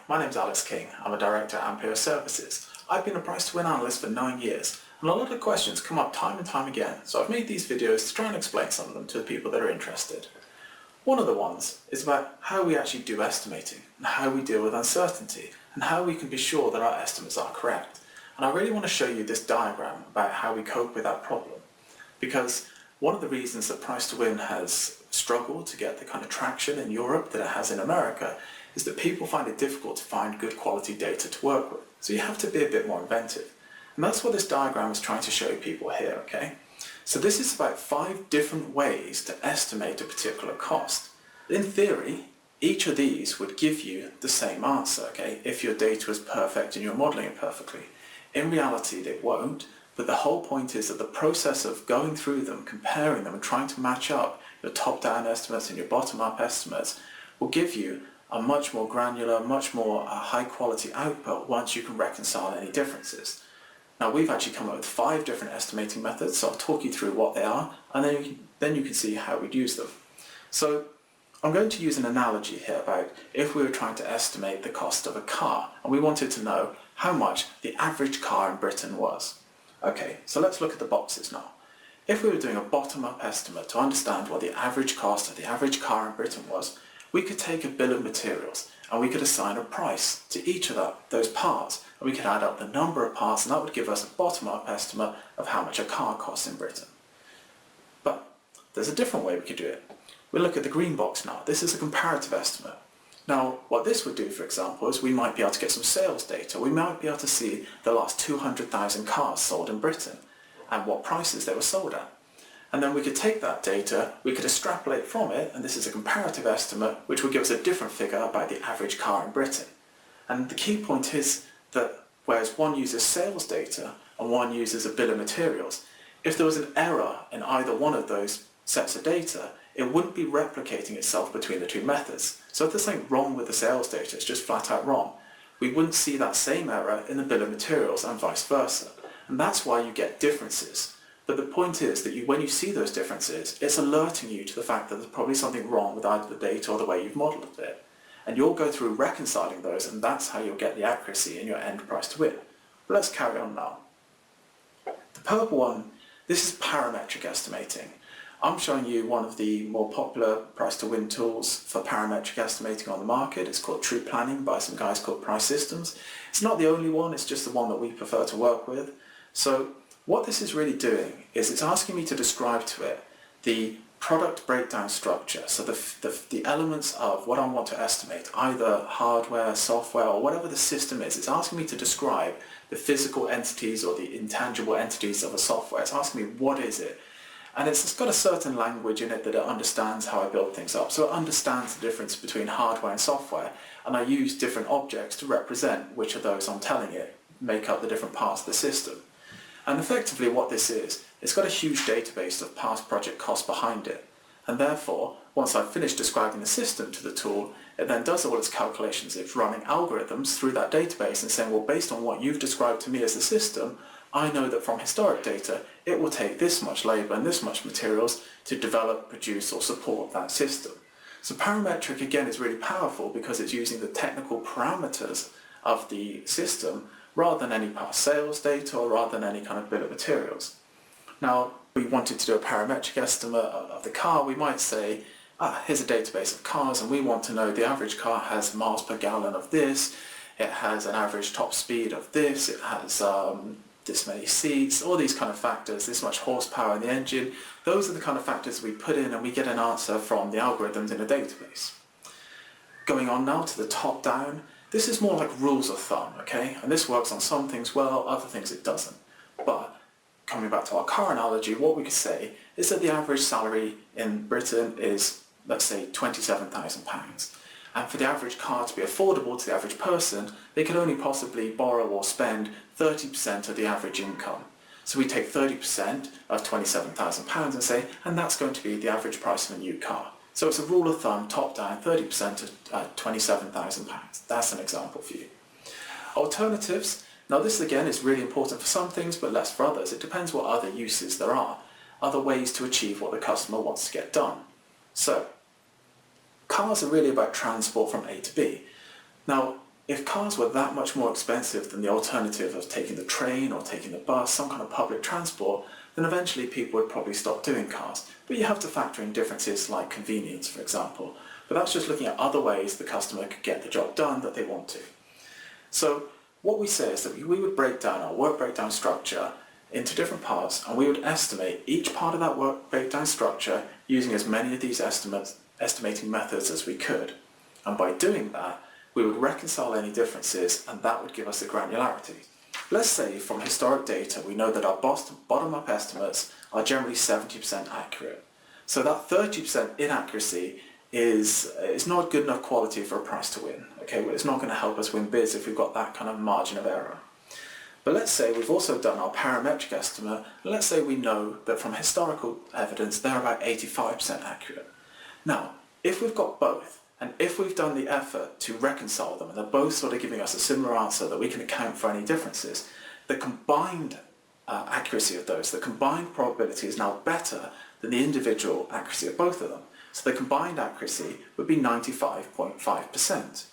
my name's Alex King. I'm a director at Amplio Services. I've been a price to win analyst for 9 years, and a lot of questions come up time and time again, so I've made these videos to try and explain some of them to the people that are interested. One of the ones is about how we actually do estimating, and how we deal with uncertainty, and how we can be sure that our estimates are correct. And I really want to show you this diagram about how we cope with that problem, because one of the reasons that price to win has struggled to get the kind of traction in Europe that it has in America is that people find it difficult to find good quality data to work with. So you have to be a bit more inventive. And that's what this diagram is trying to show people here, okay? So this is about 5 different ways to estimate a particular cost. In theory, each of these would give you the same answer, okay, if your data was perfect and you're modeling it perfectly. In reality, they won't, but the whole point is that the process of going through them, comparing them, and trying to match up your top-down estimates and your bottom-up estimates will give you a much more granular, much more high-quality output once you can reconcile any differences. Now, we've actually come up with 5 different estimating methods, so I'll talk you through what they are, and then you can see how we'd use them. So I'm going to use an analogy here about if we were trying to estimate the cost of a car, and we wanted to know how much the average car in Britain was. Okay, so let's look at the boxes now. If we were doing a bottom-up estimate to understand what the average cost of the average car in Britain was, we could take a bill of materials and we could assign a price to each of those parts, and we could add up the number of parts, and that would give us a bottom-up estimate of how much a car costs in Britain. But there's a different way we could do it. We'll look at the green box now. This is a comparative estimate. Now, what this would do, for example, is we might be able to get some sales data. We might be able to see the last 200,000 cars sold in Britain and what prices they were sold at. And then we could take that data, we could extrapolate from it, and this is a comparative estimate, which would give us a different figure about the average car in Britain. And the key point is that whereas one uses sales data and one uses a bill of materials, if there was an error in either one of those sets of data, it wouldn't be replicating itself between the two methods. So if there's something wrong with the sales data, it's just flat out wrong, we wouldn't see that same error in the bill of materials and vice versa. And that's why you get differences. But the point is that when you see those differences, it's alerting you to the fact that there's probably something wrong with either the data or the way you've modelled it. And you'll go through reconciling those, and that's how you'll get the accuracy in your end price to win. But let's carry on now. The purple one, this is parametric estimating. I'm showing you one of the more popular price to win tools for parametric estimating on the market. It's called True Planning by some guys called Price Systems. It's not the only one, it's just the one that we prefer to work with. So what this is really doing is it's asking me to describe to it the product breakdown structure, so the elements of what I want to estimate, either hardware, software, or whatever the system is. It's asking me to describe the physical entities or the intangible entities of a software. It's asking me what is it. And it's got a certain language in it that it understands how I build things up. So it understands the difference between hardware and software, and I use different objects to represent which of those I'm telling it make up the different parts of the system. And effectively what this is, it's got a huge database of past project costs behind it. And therefore, once I've finished describing the system to the tool, it then does all its calculations. It's running algorithms through that database and saying, well, based on what you've described to me as the system, I know that from historic data, it will take this much labour and this much materials to develop, produce, or support that system. So parametric, again, is really powerful because it's using the technical parameters of the system rather than any past sales data or rather than any kind of bill of materials. Now, if we wanted to do a parametric estimate of the car, we might say, here's a database of cars and we want to know the average car has miles per gallon of this, it has an average top speed of this, it has this many seats, all these kind of factors, this much horsepower in the engine. Those are the kind of factors we put in and we get an answer from the algorithms in a database. Going on now to the top down, this is more like rules of thumb, okay? And this works on some things well, other things it doesn't. But coming back to our car analogy, what we could say is that the average salary in Britain is, let's say, £27,000. And for the average car to be affordable to the average person, they could only possibly borrow or spend 30% of the average income. So we take 30% of £27,000 and say, and that's going to be the average price of a new car. So it's a rule of thumb, top down, 30% of £27,000. That's an example for you. Alternatives. Now this again is really important for some things but less for others. It depends what other uses there are, other ways to achieve what the customer wants to get done. So cars are really about transport from A to B. Now if cars were that much more expensive than the alternative of taking the train or taking the bus, some kind of public transport, then eventually people would probably stop doing cars. But you have to factor in differences like convenience, for example. But that's just looking at other ways the customer could get the job done that they want to. So what we say is that we would break down our work breakdown structure into different parts, and we would estimate each part of that work breakdown structure using as many of these estimating methods as we could. And by doing that, we would reconcile any differences, and that would give us the granularity. Let's say from historic data we know that our bottom-up estimates are generally 70% accurate. So that 30% inaccuracy is not good enough quality for a price to win. Okay, well, it's not going to help us win bids if we've got that kind of margin of error. But let's say we've also done our parametric estimate, and let's say we know that from historical evidence they're about 85% accurate. Now, if we've got both, and if we've done the effort to reconcile them, and they're both sort of giving us a similar answer that we can account for any differences, the combined accuracy of those, the combined probability is now better than the individual accuracy of both of them. So the combined accuracy would be 95.5%.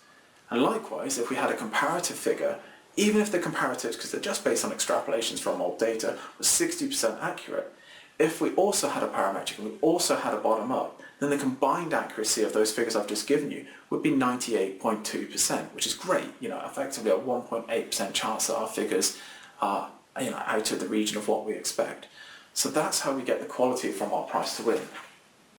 And likewise, if we had a comparative figure, even if the comparatives, because they're just based on extrapolations from old data, was 60% accurate, if we also had a parametric and we also had a bottom-up, then the combined accuracy of those figures I've just given you would be 98.2%, which is great. Effectively a 1.8% chance that our figures are out of the region of what we expect. So that's how we get the quality from our price to win.